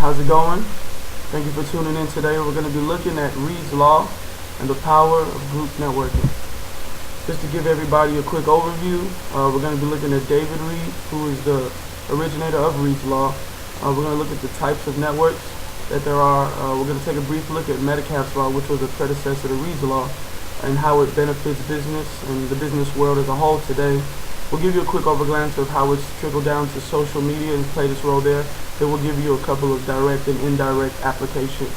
how's it going? Thank you for tuning in today. We're going to be looking at Reed's Law and the power of group networking. Just to give everybody a quick overview, we're going to be looking at David Reed, who is the originator of Reed's Law. We're going to look at the types of networks that there are. We're going to take a brief look at Metcalfe's Law, which was a predecessor to Reed's Law, and how it benefits business and the business world as a whole today. We'll give you a quick overglance of how it's trickled down to social media and played its role there. Then we'll give you a couple of direct and indirect applications.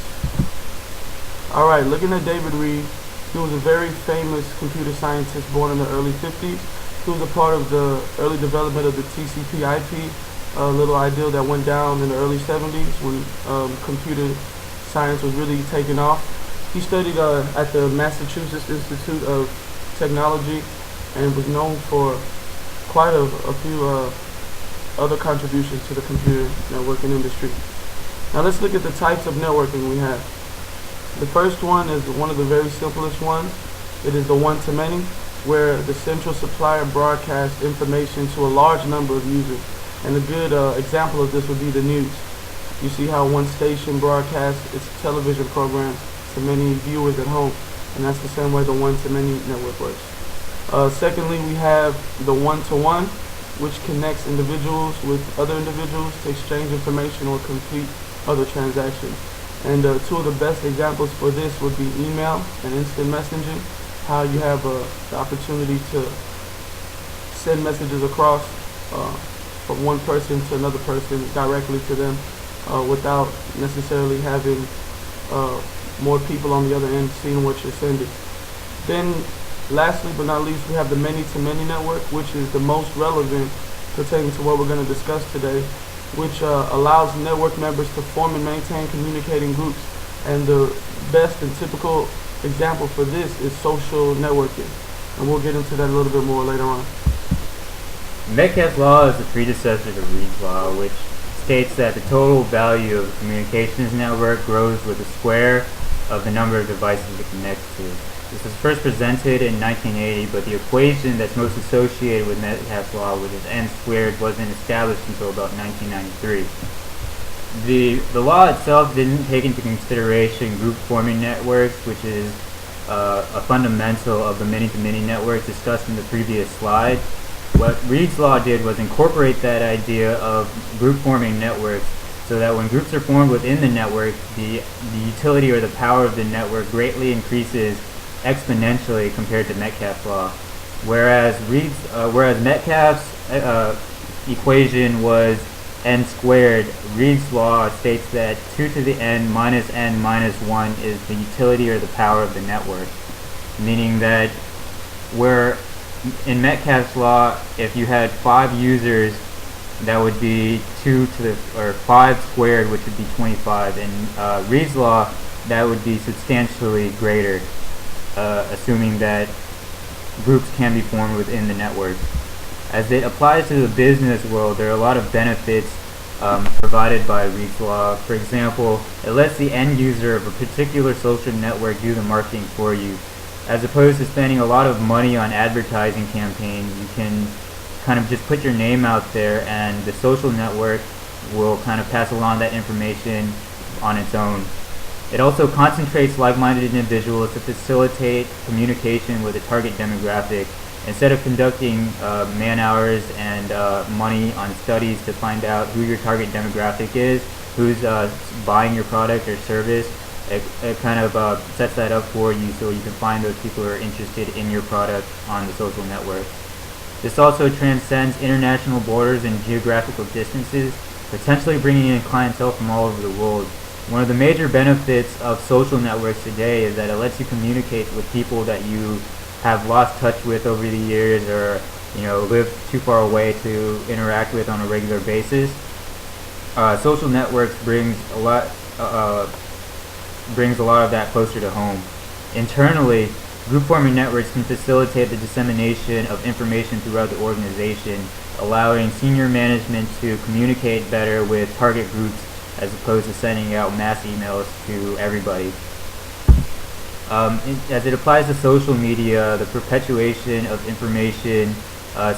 Alright, looking at David Reed, he was a very famous computer scientist born in the early 50s. He was a part of the early development of the TCP/IP, a little ideal that went down in the early 70s when computer science was really taking off. He studied at the Massachusetts Institute of Technology and was known for quite a few other contributions to the computer networking industry. Now let's look at the types of networking we have. The first one is one of the very simplest ones. It is the one-to-many, where the central supplier broadcasts information to a large number of users. And a good example of this would be the news. You see how one station broadcasts its television programs to many viewers at home, and that's the same way the one-to-many network works. Secondly, we have the one-to-one, which connects individuals with other individuals to exchange information or complete other transactions. And two of the best examples for this would be email and instant messaging, how you have the opportunity to send messages across from one person to another person directly to them without necessarily having more people on the other end seeing what you're sending. Then lastly but not least, we have the many-to-many network, which is the most relevant pertaining to what we're going to discuss today, which allows network members to form and maintain communicating groups. And the best and typical example for this is social networking. And we'll get into that a little bit more later on. Metcalfe's Law is the predecessor to Reed's Law, which states that the total value of a communications network grows with the square of the number of devices it connects to. This was first presented in 1980, but the equation that's most associated with Metcalfe's Law, which is n squared, wasn't established until about 1993. The law itself didn't take into consideration group forming networks, which is a fundamental of the many-to-many network discussed in the previous slide. What Reed's Law did was incorporate that idea of group forming networks so that when groups are formed within the network, the utility or the power of the network greatly increases exponentially compared to Metcalfe's Law. Whereas Metcalfe's equation was n squared, Reed's Law states that 2 to the n minus 1 is the utility or the power of the network. Meaning that where in Metcalfe's Law, if you had 5 users, that would be 5 squared, which would be 25. In Reed's Law, that would be substantially greater, assuming that groups can be formed within the network. As it applies to the business world, there are a lot of benefits provided by Reed's Law. For example, it lets the end user of a particular social network do the marketing for you. As opposed to spending a lot of money on advertising campaigns, you can kind of just put your name out there and the social network will kind of pass along that information on its own. It also concentrates like-minded individuals to facilitate communication with a target demographic. Instead of conducting man-hours and money on studies to find out who your target demographic is, who's buying your product or service, it kind of sets that up for you so you can find those people who are interested in your product on the social network. This also transcends international borders and geographical distances, potentially bringing in clientele from all over the world. One of the major benefits of social networks today is that it lets you communicate with people that you have lost touch with over the years, or live too far away to interact with on a regular basis. Social networks brings a lot of that closer to home. Internally, group forming networks can facilitate the dissemination of information throughout the organization, allowing senior management to communicate better with target groups as opposed to sending out mass emails to everybody. As it applies to social media, the perpetuation of information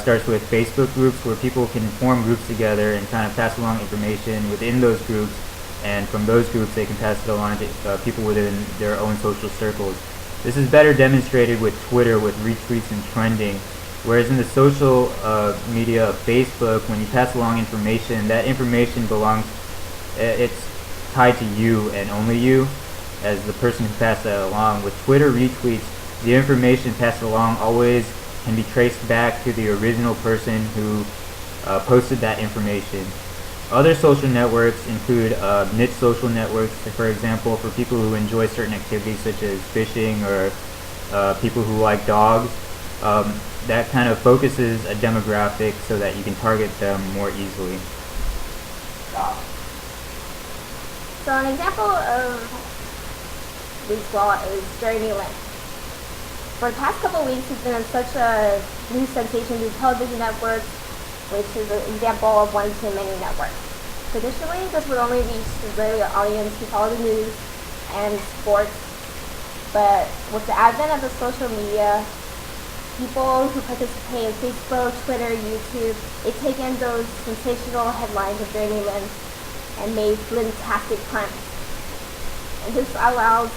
starts with Facebook groups, where people can form groups together and kind of pass along information within those groups and from those groups they can pass it along to people within their own social circles. This is better demonstrated with Twitter with retweets and trending, whereas in the social media of Facebook, when you pass along information, that information belongs, it's tied to you and only you as the person who passed that along. With Twitter retweets, the information passed along always can be traced back to the original person who posted that information. Other social networks include niche social networks, for example, for people who enjoy certain activities such as fishing or people who like dogs. That kind of focuses a demographic so that you can target them more easily. So an example of Lee's Law is Jeremy Lin. For the past couple of weeks, he's been such a news sensation through television networks, which is an example of one-to-many network. Traditionally, this would only reach the regular audience who follow the news and sports, but with the advent of the social media, people who participate in Facebook, Twitter, YouTube, they take in those sensational headlines of Jeremy Lin and made Lin-tastic premise. And this allows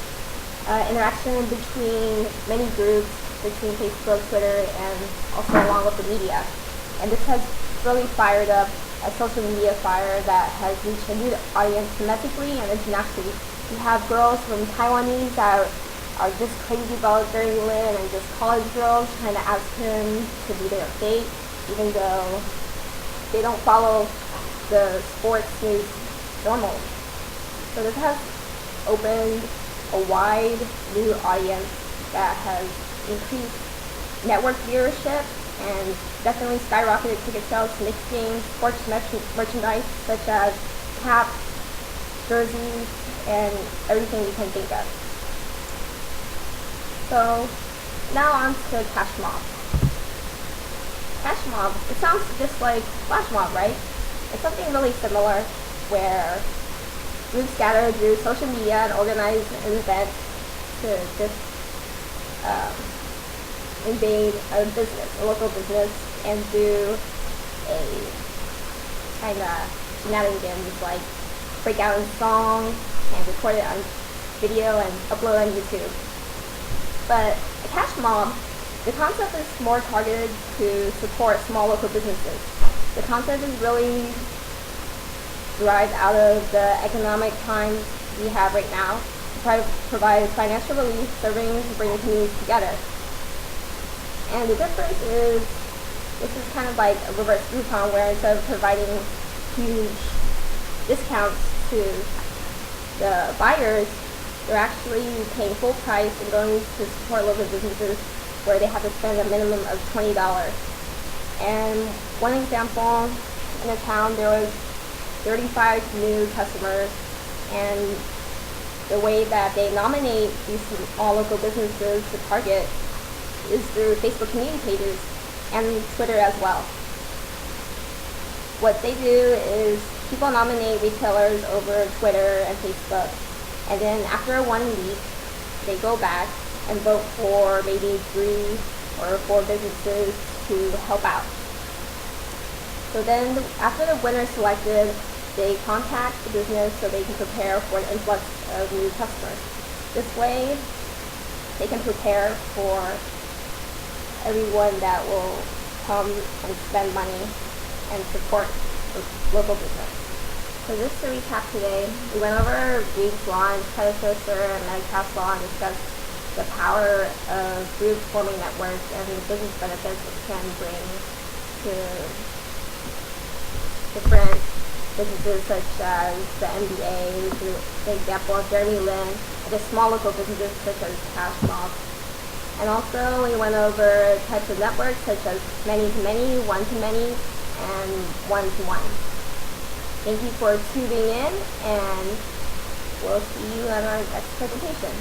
interaction between many groups, between Facebook, Twitter, and also along with the media. And this has really fired up a social media fire that has reached a new audience domestically and internationally. You have girls from Taiwanese that are just crazy about Jeremy Lin, and just college girls trying to ask him to be their date, even though they don't follow the sports news normally. So this has opened a wide new audience that has increased network viewership and definitely skyrocketed ticket sales to Knicks games, sports merchandise such as caps, jerseys, and everything you can think of. So now on to Cash Mob. Cash Mob, it sounds just like Flash Mob, right? It's something really similar where groups gather through social media and organize an event to just invade a business, a local business, and do a kind of shenanigans like break out a song and record it on video and upload on YouTube. But a cash mob, the concept is more targeted to support small local businesses. The concept is really derived out of the economic times we have right now to try to provide financial relief, serving to bring the communities together. And the difference is, this is kind of like a reverse Groupon, where instead of providing huge discounts to the buyers, they're actually paying full price and going to support local businesses where they have to spend a minimum of $20. And one example, in a town there was 35 new customers, and the way that they nominate these small local businesses to target is through Facebook community pages and Twitter as well. What they do is people nominate retailers over Twitter and Facebook, and then after 1 week, they go back and vote for maybe 3 or 4 businesses to help out. So then after the winner is selected, they contact the business so they can prepare for an influx of new customers. This way, they can prepare for everyone that will come and spend money and support the local business. So just to recap today, we went over Reed's Law and predecessor and Metcalfe's Law and discussed the power of group forming networks and the business benefits it can bring to different businesses such as the NBA, the example of Jeremy Lin, and just small local businesses such as Cash Mob. And also we went over types of networks such as many-to-many, one-to-many, and one-to-one. Thank you for tuning in, and we'll see you on our next presentation.